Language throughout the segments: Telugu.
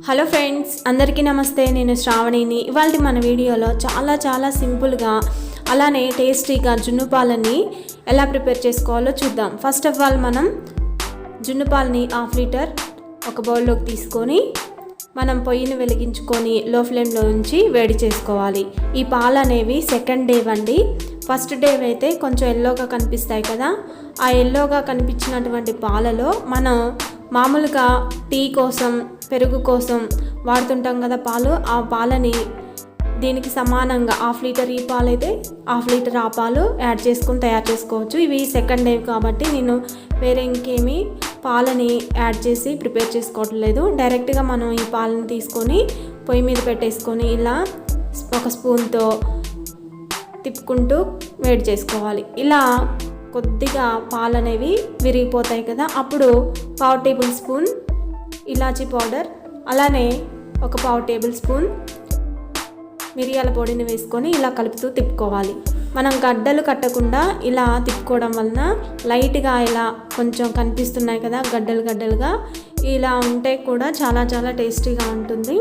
హలో ఫ్రెండ్స్, అందరికీ నమస్తే. నేను శ్రావణిని. ఇవాళ మన వీడియోలో చాలా సింపుల్గా అలానే టేస్టీగా జున్ను పాలని ఎలా ప్రిపేర్ చేసుకోవాలో చూద్దాం. ఫస్ట్ ఆఫ్ ఆల్ మనం జున్ను పాలని 1/2 లీటర్ ఒక బౌల్లోకి తీసుకొని మనం పొయ్యిని వెలిగించుకొని లో ఫ్లేమ్లో ఉంచి వేడి చేసుకోవాలి. ఈ పాలు అనేవి సెకండ్ డే వండి. ఫస్ట్ డే అయితే కొంచెం ఎల్లోగా కనిపిస్తాయి కదా, ఆ ఎల్లోగా కనిపించినటువంటి పాలలో మనం మామూలుగా టీ కోసం పెరుగు కోసం వాడుతుంటాం కదా పాలు, ఆ పాలని దీనికి సమానంగా 1/2 లీటర్ ఈ పాలు అయితే 1/2 లీటర్ ఆ పాలు యాడ్ చేసుకొని తయారు చేసుకోవచ్చు. ఇవి సెకండ్ డే కాబట్టి నేను వేరే ఇంకేమీ పాలని యాడ్ చేసి ప్రిపేర్ చేసుకోవట్లేదు. డైరెక్ట్గా మనం ఈ పాలను తీసుకొని పొయ్యి మీద పెట్టేసుకొని ఇలా ఒక స్పూన్తో తిప్పుకుంటూ వేడి చేసుకోవాలి. ఇలా కొద్దిగా పాలు అనేవి విరిగిపోతాయి కదా, అప్పుడు 1/2 టేబుల్ స్పూన్ ఇలాచీ పౌడర్, అలానే ఒక 1/2 టేబుల్ స్పూన్ మిరియాల పొడిని వేసుకొని ఇలా కలుపుతూ తిప్పుకోవాలి. మనం గడ్డలు కట్టకుండా ఇలా తిప్పుకోవడం వలన లైట్గా ఇలా కొంచెం కనిపిస్తున్నాయి కదా గడ్డలుగా, ఇలా ఉంటే కూడా చాలా టేస్టీగా ఉంటుంది.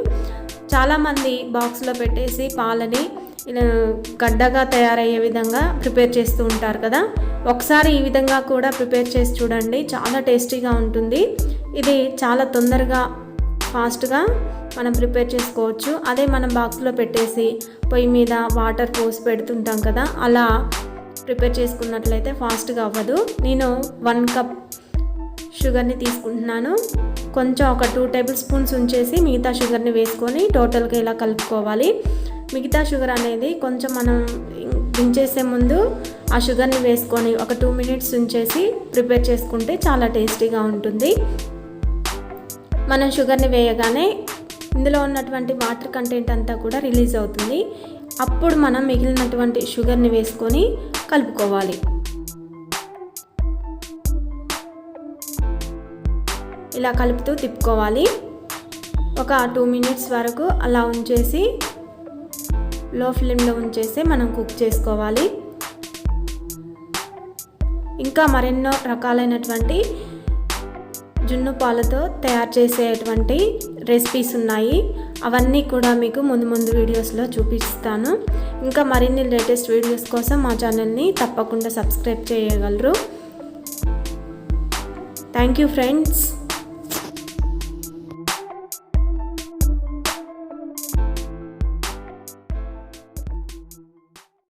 చాలామంది బాక్స్లో పెట్టేసి పాలని ఇలా గడ్డగా తయారయ్యే విధంగా ప్రిపేర్ చేస్తూ ఉంటారు కదా, ఒకసారి ఈ విధంగా కూడా ప్రిపేర్ చేసి చూడండి, చాలా టేస్టీగా ఉంటుంది. ఇది చాలా తొందరగా ఫాస్ట్గా మనం ప్రిపేర్ చేసుకోవచ్చు. అదే మనం బాక్స్లో పెట్టేసి పొయ్యి మీద వాటర్ పోసి పెడుతుంటాం కదా, అలా ప్రిపేర్ చేసుకున్నట్లయితే ఫాస్ట్గా అవ్వదు. నేను 1 కప్ షుగర్ని తీసుకుంటున్నాను. కొంచెం ఒక 2 టేబుల్ స్పూన్స్ ఉంచేసి మిగతా షుగర్ని వేసుకొని టోటల్గా ఇలా కలుపుకోవాలి. మిగతా షుగర్ అనేది కొంచెం మనం దించేసే ముందు ఆ షుగర్ని వేసుకొని ఒక 2 మినిట్స్ ఉంచేసి ప్రిపేర్ చేసుకుంటే చాలా టేస్టీగా ఉంటుంది. మనం షుగర్ని వేయగానే ఇందులో ఉన్నటువంటి వాటర్ కంటెంట్ అంతా కూడా రిలీజ్ అవుతుంది. అప్పుడు మనం మిగిలినటువంటి షుగర్ని వేసుకొని కలుపుకోవాలి. ఇలా కలుపుతూ తిప్పుకోవాలి. ఒక 2 మినిట్స్ వరకు అలా ఉంచేసి లో ఫ్లేమ్లో ఉంచేసి మనం కుక్ చేసుకోవాలి. ఇంకా మరెన్నో రకాలైనటువంటి జున్ను పాలతో తయారు చేసేటువంటి రెసిపీస్ ఉన్నాయి. అవన్నీ కూడా మీకు ముందు వీడియోస్లో చూపిస్తాను. ఇంకా మరిన్ని లేటెస్ట్ వీడియోస్ కోసం మా ఛానల్ని తప్పకుండా సబ్స్క్రైబ్ చేయగలరు. Thank you friends.